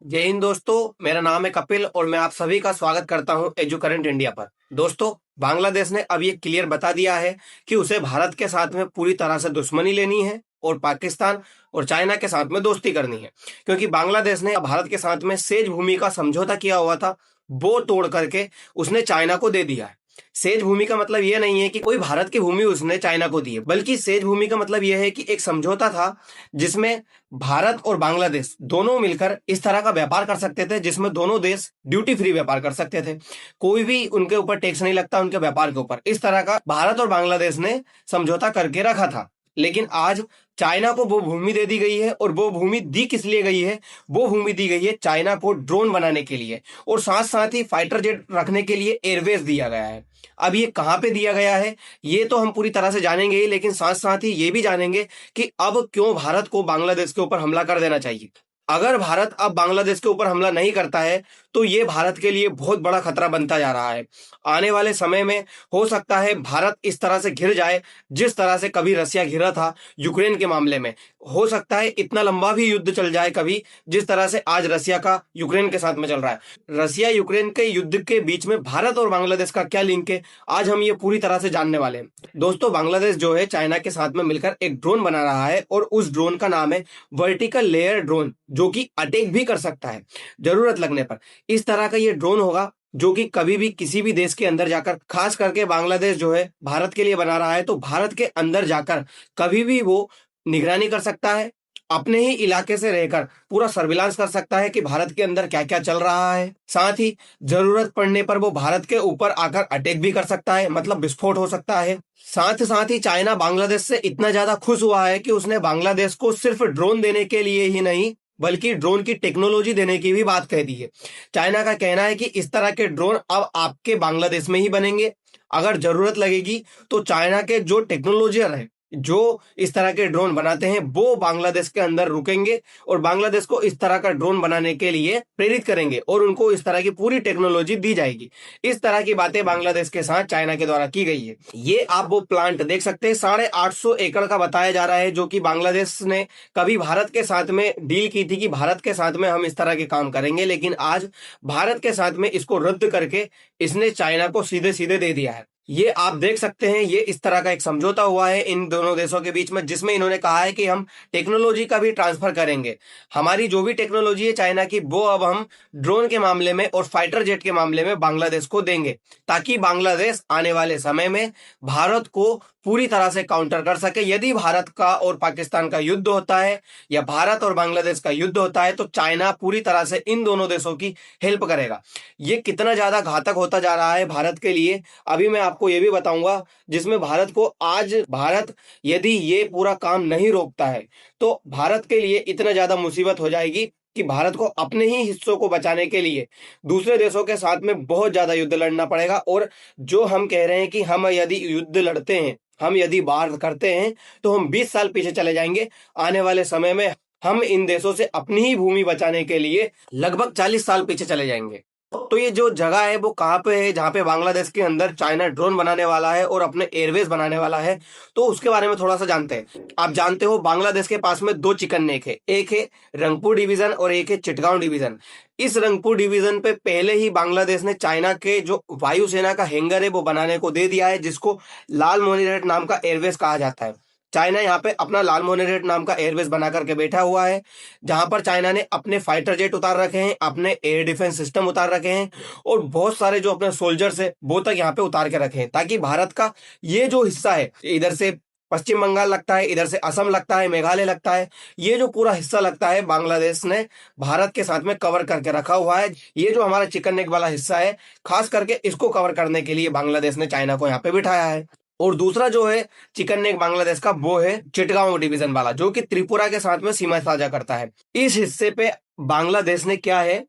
जय हिंद दोस्तों, मेरा नाम है कपिल और मैं आप सभी का स्वागत करता हूं एजू करंट इंडिया पर। दोस्तों, बांग्लादेश ने अब ये क्लियर बता दिया है कि उसे भारत के साथ में पूरी तरह से दुश्मनी लेनी है और पाकिस्तान और चाइना के साथ में दोस्ती करनी है, क्योंकि बांग्लादेश ने भारत के साथ में सेज भूमि का समझौता किया हुआ था, वो तोड़ करके उसने चाइना को दे दिया है। सेज भूमि का मतलब यह नहीं है कि कोई भारत की भूमि उसने चाइना को दी है, बल्कि सेज भूमि का मतलब यह है कि एक समझौता था जिसमें भारत और बांग्लादेश दोनों मिलकर इस तरह का व्यापार कर सकते थे जिसमें दोनों देश ड्यूटी फ्री व्यापार कर सकते थे। कोई भी उनके ऊपर टैक्स नहीं लगता उनके व्यापार के ऊपर। इस तरह का भारत और बांग्लादेश ने समझौता करके रखा था। लेकिन आज चाइना को वो भूमि दे दी गई है, और वो भूमि दी किस लिए गई है? वो भूमि दी गई है चाइना को ड्रोन बनाने के लिए, और साथ साथ ही फाइटर जेट रखने के लिए एयरवेज दिया गया है। अब ये कहाँ पे दिया गया है ये तो हम पूरी तरह से जानेंगे ही, लेकिन साथ साथ ही ये भी जानेंगे कि अब क्यों भारत को बांग्लादेश के ऊपर हमला कर देना चाहिए। अगर भारत अब बांग्लादेश के ऊपर हमला नहीं करता है तो ये भारत के लिए बहुत बड़ा खतरा बनता जा रहा है। आने वाले समय में हो सकता है भारत इस तरह से घिर जाए जिस तरह से कभी रसिया घिरा था यूक्रेन के मामले में। हो सकता है इतना लंबा भी युद्ध चल जाए कभी, जिस तरह से आज रसिया का यूक्रेन के साथ में चल रहा है। रसिया यूक्रेन के युद्ध के बीच में भारत और बांग्लादेश का क्या लिंक है, आज हम ये पूरी तरह से जानने वाले हैं। दोस्तों, बांग्लादेश जो है चाइना के साथ में मिलकर एक ड्रोन बना रहा है, और उस ड्रोन का नाम है वर्टिकल लेयर ड्रोन, जो कि अटैक भी कर सकता है जरूरत लगने पर। इस तरह का ये ड्रोन होगा जो कि कभी भी किसी भी देश के अंदर जाकर, खास करके बांग्लादेश जो है भारत के लिए बना रहा है, तो भारत के अंदर जाकर कभी भी वो निगरानी कर सकता है। अपने ही इलाके से रहकर पूरा सर्विलांस कर सकता है कि भारत के अंदर क्या क्या चल रहा है। साथ ही जरूरत पड़ने पर वो भारत के ऊपर आकर अटैक भी कर सकता है, मतलब विस्फोट हो सकता है। साथ साथ ही चाइना बांग्लादेश से इतना ज्यादा खुश हुआ है कि उसने बांग्लादेश को सिर्फ ड्रोन देने के लिए ही नहीं, बल्कि ड्रोन की टेक्नोलॉजी देने की भी बात कह दी है। चाइना का कहना है कि इस तरह के ड्रोन अब आपके बांग्लादेश में ही बनेंगे। अगर जरूरत लगेगी तो चाइना के जो टेक्नोलॉजियर है, जो इस तरह के ड्रोन बनाते हैं, वो बांग्लादेश के अंदर रुकेंगे और बांग्लादेश को इस तरह का ड्रोन बनाने के लिए प्रेरित करेंगे, और उनको इस तरह की पूरी टेक्नोलॉजी दी जाएगी। इस तरह की बातें बांग्लादेश के साथ चाइना के द्वारा की गई है। ये आप वो प्लांट देख सकते हैं, 850 एकड़ का बताया जा रहा है, जो कि बांग्लादेश ने कभी भारत के साथ में डील की थी कि भारत के साथ में हम इस तरह के काम करेंगे, लेकिन आज भारत के साथ में इसको रद्द करके इसने चाइना को सीधे सीधे दे दिया है। ये आप देख सकते हैं, ये इस तरह का एक समझौता हुआ है इन दोनों देशों के बीच में, जिसमें इन्होंने कहा है कि हम टेक्नोलॉजी का भी ट्रांसफर करेंगे। हमारी जो भी टेक्नोलॉजी है चाइना की, वो अब हम ड्रोन के मामले में और फाइटर जेट के मामले में बांग्लादेश को देंगे, ताकि बांग्लादेश आने वाले समय में भारत को पूरी तरह से काउंटर कर सके। यदि भारत का और पाकिस्तान का युद्ध होता है या भारत और बांग्लादेश का युद्ध होता है, तो चाइना पूरी तरह से इन दोनों देशों की हेल्प करेगा। ये कितना ज्यादा घातक होता जा रहा है भारत के लिए, अभी मैं आपको ये भी बताऊंगा, जिसमें भारत यदि ये पूरा काम नहीं रोकता है तो भारत के लिए इतना ज्यादा मुसीबत हो जाएगी कि भारत को अपने ही हिस्सों को बचाने के लिए दूसरे देशों के साथ में बहुत ज्यादा युद्ध लड़ना पड़ेगा। और जो हम कह रहे हैं कि हम यदि युद्ध लड़ते हैं, हम यदि वार करते हैं, तो हम 20 साल पीछे चले जाएंगे। आने वाले समय में हम इन देशों से अपनी ही भूमि बचाने के लिए लगभग 40 साल पीछे चले जाएंगे। तो ये जो जगह है वो कहाँ पे है जहाँ पे बांग्लादेश के अंदर चाइना ड्रोन बनाने वाला है और अपने एयरवेज बनाने वाला है, तो उसके बारे में थोड़ा सा जानते हैं। आप जानते हो बांग्लादेश के पास में दो चिकन नेक है, एक है रंगपुर डिवीजन और एक है चिटगांव डिवीजन। इस रंगपुर डिवीजन पे पहले ही बांग्लादेश ने चाइना के जो वायुसेना का हैंगर है वो बनाने को दे दिया है, जिसको लाल मोनिरेट नाम का एयरवेज कहा जाता है। चाइना यहाँ पे अपना लाल मोनेरेट नाम का एयरबेस बना करके बैठा हुआ है, जहां पर चाइना ने अपने फाइटर जेट उतार रखे हैं, अपने एयर डिफेंस सिस्टम उतार रखे हैं, और बहुत सारे जो अपने सोल्जर्स है वो तक यहाँ पे उतार के रखे हैं, ताकि भारत का ये जो हिस्सा है, इधर से पश्चिम बंगाल लगता है, इधर से असम लगता है, मेघालय लगता है, ये जो पूरा हिस्सा लगता है बांग्लादेश ने भारत के साथ में कवर करके रखा हुआ है। ये जो हमारा चिकन नेक वाला हिस्सा है, खास करके इसको कवर करने के लिए बांग्लादेश ने चाइना को यहाँ पे बिठाया है। और दूसरा जो है चिकन नेक बांग्लादेश का, वो है चिटगांव डिवीजन वाला, जो कि त्रिपुरा के साथ में सीमा साझा करता है। इस हिस्से पे बांग्लादेश ने क्या है,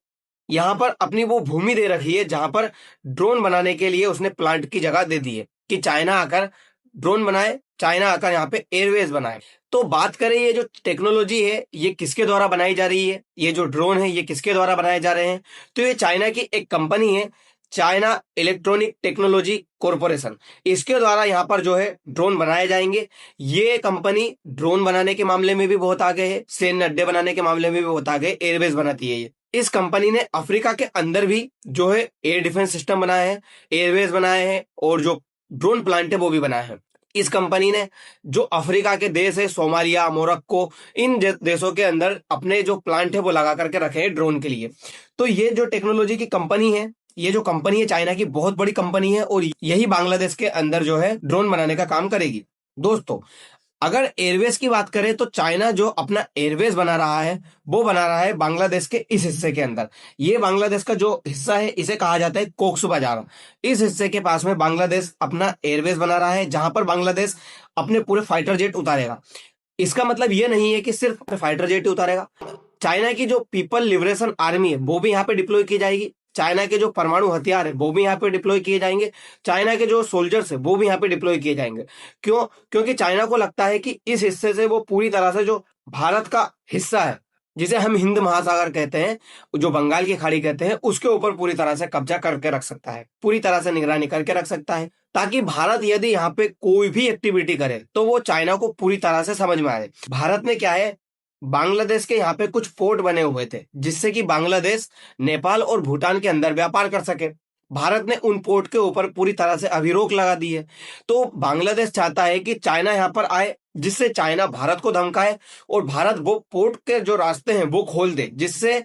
यहाँ पर अपनी वो भूमि दे रखी है जहां पर ड्रोन बनाने के लिए उसने प्लांट की जगह दे दी है कि चाइना आकर ड्रोन बनाए, चाइना आकर यहाँ पे एयरवेज बनाए। तो बात करें ये जो टेक्नोलॉजी है ये किसके द्वारा बनाई जा रही है, ये जो ड्रोन है ये किसके द्वारा बनाए जा रहे हैं, तो ये चाइना की एक कंपनी है, चाइना इलेक्ट्रॉनिक टेक्नोलॉजी कॉरपोरेशन, इसके द्वारा यहाँ पर जो है ड्रोन बनाए जाएंगे। ये कंपनी ड्रोन बनाने के मामले में भी बहुत आगे है, सैन्य अड्डे बनाने के मामले में भी बहुत आगे, एयरबेस बनाती है ये। इस कंपनी ने अफ्रीका के अंदर भी जो है एयर डिफेंस सिस्टम बनाए हैं, एयरवेज बनाए हैं और जो ड्रोन प्लांट है वो भी बनाए हैं। इस कंपनी ने जो अफ्रीका के देश है सोमालिया, मोरक्को, इन देशों के अंदर अपने जो प्लांट है वो लगा करके रखे हैं ड्रोन के लिए। तो ये जो टेक्नोलॉजी की कंपनी है, ये जो कंपनी है चाइना की बहुत बड़ी कंपनी है और यही बांग्लादेश के अंदर जो है ड्रोन बनाने का काम करेगी। दोस्तों, अगर एयरवेज की बात करें तो चाइना जो अपना एयरवेज बना रहा है वो बना रहा है बांग्लादेश के इस हिस्से के अंदर। ये बांग्लादेश का जो हिस्सा है इसे कहा जाता है कोक्सू बाजार। इस हिस्से के पास में बांग्लादेश अपना एयरवेज बना रहा है जहां पर बांग्लादेश अपने पूरे फाइटर जेट उतारेगा। इसका मतलब ये नहीं है कि सिर्फ अपने फाइटर जेट ही उतारेगा। चाइना की जो पीपल लिबरेशन आर्मी है वो भी यहाँ पे डिप्लॉय की जाएगी। चाइना के जो परमाणु हथियार है वो भी यहाँ पे डिप्लॉय किए जाएंगे। चाइना के जो सोल्जर्स है वो भी यहाँ पे डिप्लॉय किए जाएंगे। क्यों? क्योंकि चाइना को लगता है कि इस हिस्से से वो पूरी तरह से जो भारत का हिस्सा है, जिसे हम हिंद महासागर कहते हैं, जो बंगाल की खाड़ी कहते हैं, उसके ऊपर पूरी तरह से कब्जा करके रख सकता है, पूरी तरह से निगरानी करके रख सकता है, ताकि भारत यदि यहाँ पे कोई भी एक्टिविटी करे तो वो चाइना को पूरी तरह से समझ में आए। भारत ने क्या है, बांग्लादेश के यहाँ पे कुछ पोर्ट बने हुए थे जिससे कि बांग्लादेश नेपाल और भूटान के अंदर व्यापार कर सके। भारत ने उन पोर्ट के ऊपर पूरी तरह से अभी रोक लगा दी है। तो बांग्लादेश चाहता है कि चाइना यहाँ पर आए, जिससे चाइना भारत को धमकाए और भारत वो पोर्ट के जो रास्ते हैं वो खोल दे, जिससे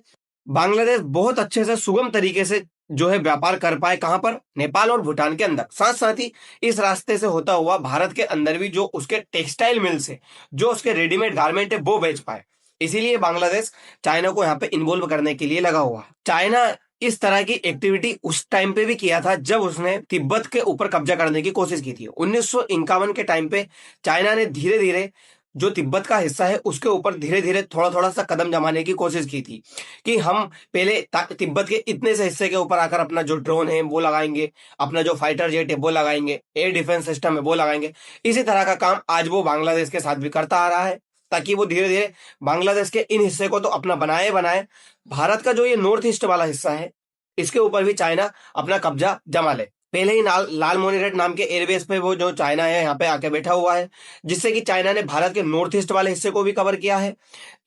बांग्लादेश बहुत अच्छे से सुगम तरीके से जो है व्यापार कर पाए। कहां पर? नेपाल और भूटान के अंदर। साथ साथ ही इस रास्ते से होता हुआ भारत के अंदर भी जो उसके टेक्सटाइल मिल्स है, जो उसके रेडीमेड गारमेंट है वो बेच पाए। इसीलिए बांग्लादेश चाइना को यहाँ पे इन्वॉल्व करने के लिए लगा हुआ है। चाइना इस तरह की एक्टिविटी उस टाइम पे भी किया था जब उसने तिब्बत के ऊपर कब्जा करने की कोशिश की थी। 1951 के टाइम पे चाइना ने धीरे धीरे जो तिब्बत का हिस्सा है उसके ऊपर धीरे धीरे थोड़ा थोड़ा सा कदम जमाने की कोशिश की थी कि हम पहले तिब्बत के इतने से हिस्से के ऊपर आकर अपना जो ड्रोन है वो लगाएंगे, अपना जो फाइटर जेट है वो लगाएंगे, एयर डिफेंस सिस्टम है वो लगाएंगे। इसी तरह का काम आज वो बांग्लादेश के साथ भी करता आ रहा है, ताकि वो धीरे धीरे बांग्लादेश के इन हिस्से को तो अपना बनाए बनाए, भारत का जो ये नॉर्थ ईस्ट वाला हिस्सा है इसके ऊपर भी चाइना अपना कब्जा जमा ले। पहले ही लाल मोनिरेट नाम के एयरबेस पे वो जो चाइना है यहाँ पे आके बैठा हुआ है, जिससे कि चाइना ने भारत के नॉर्थ ईस्ट वाले हिस्से को भी कवर किया है,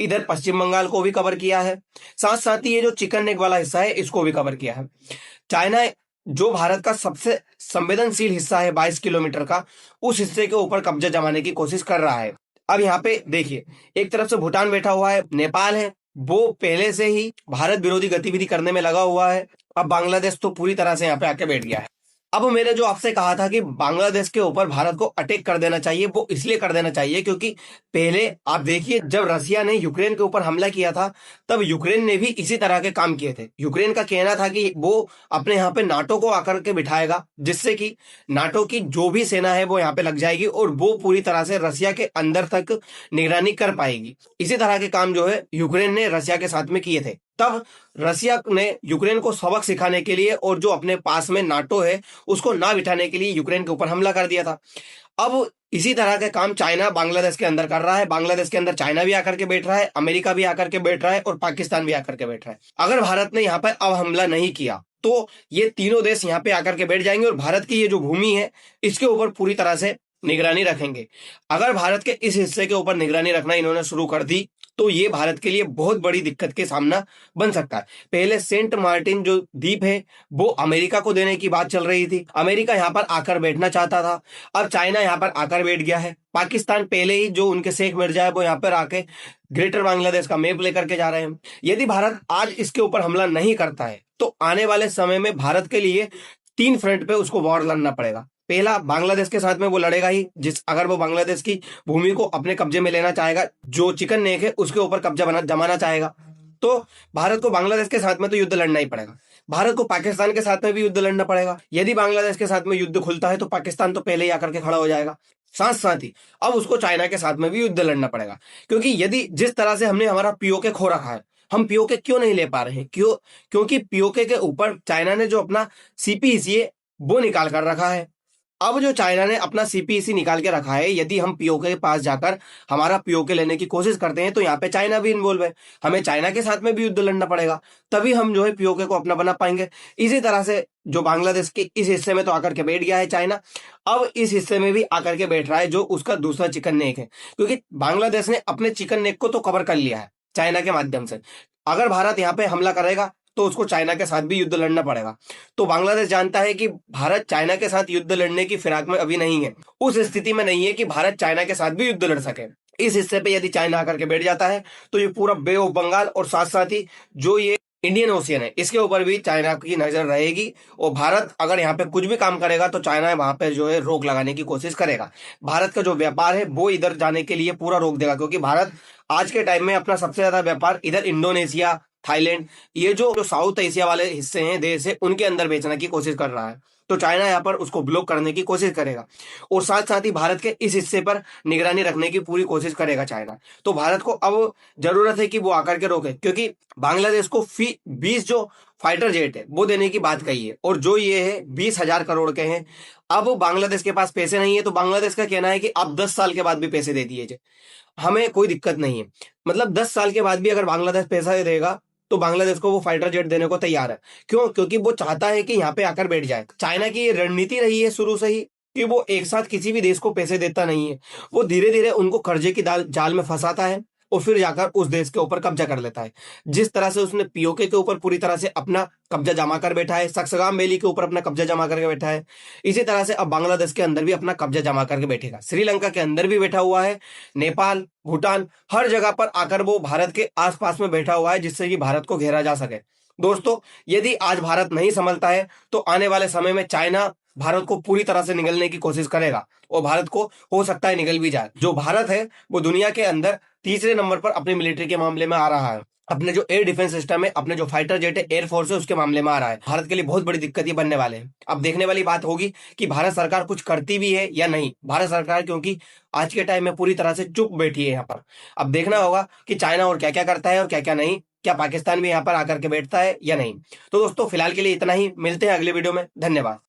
इधर पश्चिम बंगाल को भी कवर किया है, साथ साथ ही ये जो चिकन नेक वाला हिस्सा है इसको भी कवर किया है। चाइना जो भारत का सबसे संवेदनशील हिस्सा है 22 किलोमीटर का, उस हिस्से के ऊपर कब्जा जमाने की कोशिश कर रहा है। अब यहाँ पे देखिए, एक तरफ से भूटान बैठा हुआ है, नेपाल है, वो पहले से ही भारत विरोधी गतिविधि करने में लगा हुआ है। अब बांग्लादेश तो पूरी तरह से यहाँ पे आके बैठ गया है। अब मैंने जो आपसे कहा था कि बांग्लादेश के ऊपर भारत को अटैक कर देना चाहिए, वो इसलिए कर देना चाहिए क्योंकि पहले आप देखिए जब रसिया ने यूक्रेन के ऊपर हमला किया था तब यूक्रेन ने भी इसी तरह के काम किए थे। यूक्रेन का कहना था कि वो अपने यहाँ पे नाटो को आकर के बिठाएगा, जिससे कि नाटो की जो भी सेना है वो यहाँ पे लग जाएगी और वो पूरी तरह से रसिया के अंदर तक निगरानी कर पाएगी। इसी तरह के काम जो है यूक्रेन ने रसिया के साथ में किए थे। तब रसिया ने यूक्रेन को सबक सिखाने के लिए और जो अपने पास में नाटो है उसको ना बिठाने के लिए यूक्रेन के ऊपर हमला कर दिया था। अब इसी तरह के काम चाइना बांग्लादेश के अंदर कर रहा है। बांग्लादेश के अंदर चाइना भी आकर के बैठ रहा है, अमेरिका भी आकर के बैठ रहा है और पाकिस्तान भी आकर के बैठ रहा है। अगर भारत ने यहाँ पर अब हमला नहीं किया तो ये तीनों देश यहाँ पे आकर के बैठ जाएंगे और भारत की ये जो भूमि है इसके ऊपर पूरी तरह से निगरानी रखेंगे। अगर भारत के इस हिस्से के ऊपर निगरानी रखना इन्होंने शुरू कर दी तो ये भारत के लिए बहुत बड़ी दिक्कत के सामना बन सकता है। पहले सेंट मार्टिन जो द्वीप है वो अमेरिका को देने की बात चल रही थी, अमेरिका यहाँ पर आकर बैठना चाहता था। अब चाइना यहाँ पर आकर बैठ गया है। पाकिस्तान पहले ही जो उनके शेख मिर्जा है वो यहाँ पर आके ग्रेटर बांग्लादेश का मैप लेकर के जा रहे हैं। यदि भारत आज इसके ऊपर हमला नहीं करता है तो आने वाले समय में भारत के लिए 3 फ्रंट पे उसको वॉर लड़ना पड़ेगा। पहला, बांग्लादेश के साथ में वो लड़ेगा ही, अगर वो बांग्लादेश की भूमि को अपने कब्जे में लेना चाहेगा, जो चिकन नेक है उसके ऊपर कब्जा जमाना चाहेगा, तो भारत को बांग्लादेश के साथ में तो युद्ध लड़ना ही पड़ेगा। भारत को पाकिस्तान के साथ में भी युद्ध लड़ना पड़ेगा। यदि बांग्लादेश के साथ में युद्ध खुलता है तो पाकिस्तान तो पहले ही आकर के खड़ा हो जाएगा। साथ साथ ही अब उसको चाइना के साथ में भी युद्ध लड़ना पड़ेगा, क्योंकि यदि जिस तरह से हमने हमारा पीओके खो रखा है, हम पीओके क्यों नहीं ले पा रहे हैं? क्योंकि पीओके के ऊपर चाइना ने जो अपना सीपीईसी वो निकाल कर रखा है। अब जो चाइना ने अपना सीपीईसी निकाल के रखा है, यदि हम पीओके के पास जाकर हमारा पीओके लेने की कोशिश करते हैं तो यहाँ पे चाइना भी इन्वॉल्व है, हमें चाइना के साथ में भी युद्ध लड़ना पड़ेगा, तभी हम जो है पीओके को अपना बना पाएंगे। इसी तरह से जो बांग्लादेश के इस हिस्से में तो आकर के बैठ गया है चाइना, अब इस हिस्से में भी आकर के बैठ रहा है जो उसका दूसरा चिकन नेक है, क्योंकि बांग्लादेश ने अपने चिकन नेक को तो कवर कर लिया है चाइना के माध्यम से। अगर भारत यहाँ पे हमला करेगा तो उसको चाइना के साथ भी युद्ध लड़ना पड़ेगा। तो बांग्लादेश जानता है कि भारत चाइना के साथ युद्ध लड़ने की फिराक में अभी नहीं है, उस स्थिति में नहीं है कि भारत चाइना के साथ भी युद्ध लड़ सके। इस हिस्से पे यदि चाइना आकर के बैठ जाता है तो ये पूरा बे ऑफ बंगाल और साथ साथ ही जो ये इंडियन ओशियन है इसके ऊपर भी चाइना की नजर रहेगी। और भारत अगर यहाँ पे कुछ भी काम करेगा तो चाइना वहां पे जो है रोक लगाने की कोशिश करेगा। भारत का जो व्यापार है वो इधर जाने के लिए पूरा रोक देगा, क्योंकि भारत आज के टाइम में अपना सबसे ज्यादा व्यापार इधर इंडोनेशिया, थाईलैंड, ये जो साउथ एशिया वाले हिस्से हैं देश है उनके अंदर बेचने की कोशिश कर रहा है। तो चाइना यहाँ पर उसको ब्लॉक करने की कोशिश करेगा और साथ साथ ही भारत के इस हिस्से पर निगरानी रखने की पूरी कोशिश करेगा चाइना। तो भारत को अब जरूरत है कि वो आकर के रोके, क्योंकि बांग्लादेश को फी 20 जो फाइटर जेट है वो देने की बात कही है, और जो ये है 20,000 करोड़ के हैं। अब बांग्लादेश के पास पैसे नहीं है तो बांग्लादेश का कहना है कि आप 10 साल के बाद भी पैसे दे दिए, हमें कोई दिक्कत नहीं है। मतलब 10 साल के बाद भी अगर बांग्लादेश पैसा देगा तो बांग्लादेश को वो फाइटर जेट देने को तैयार है। क्यों? क्योंकि वो चाहता है कि यहाँ पे आकर बैठ जाए। चाइना की ये रणनीति रही है शुरू से ही कि वो एक साथ किसी भी देश को पैसे देता नहीं है, वो धीरे धीरे उनको कर्जे की जाल में फंसाता है और फिर जाकर उस देश के ऊपर कब्जा कर लेता है। जिस तरह से उसने पीओके के ऊपर पूरी तरह से अपना कब्जा जमा कर बैठा है, सक्सगाम वैली के ऊपर अपना कब्जा जमा करके बैठा है, इसी तरह से अब बांग्लादेश के अंदर भी अपना कब्जा जमा करके बैठेगा। श्रीलंका के अंदर भी बैठा हुआ है, नेपाल, भूटान, हर जगह पर आकर वो भारत के आसपास में बैठा हुआ है जिससे कि भारत को घेरा जा सके। दोस्तों, यदि आज भारत नहीं संभलता है तो आने वाले समय में चाइना भारत को पूरी तरह से निगलने की कोशिश करेगा और भारत को हो सकता है निगल भी जाए। जो भारत है वो दुनिया के अंदर तीसरे नंबर पर अपनी मिलिट्री के मामले में आ रहा है, अपने जो एयर डिफेंस सिस्टम है, अपने जो फाइटर जेट है, एयरफोर्स है, उसके मामले में आ रहा है। भारत के लिए बहुत बड़ी दिक्कत ये बनने वाले हैं। अब देखने वाली बात होगी कि भारत सरकार कुछ करती भी है या नहीं। भारत सरकार क्योंकि आज के टाइम में पूरी तरह से चुप बैठी है यहाँ पर। अब देखना होगा कि चाइना और क्या क्या करता है और क्या क्या नहीं, क्या पाकिस्तान भी यहाँ पर आकर के बैठता है या नहीं। तो दोस्तों फिलहाल के लिए इतना ही, मिलते हैं अगले वीडियो में। धन्यवाद।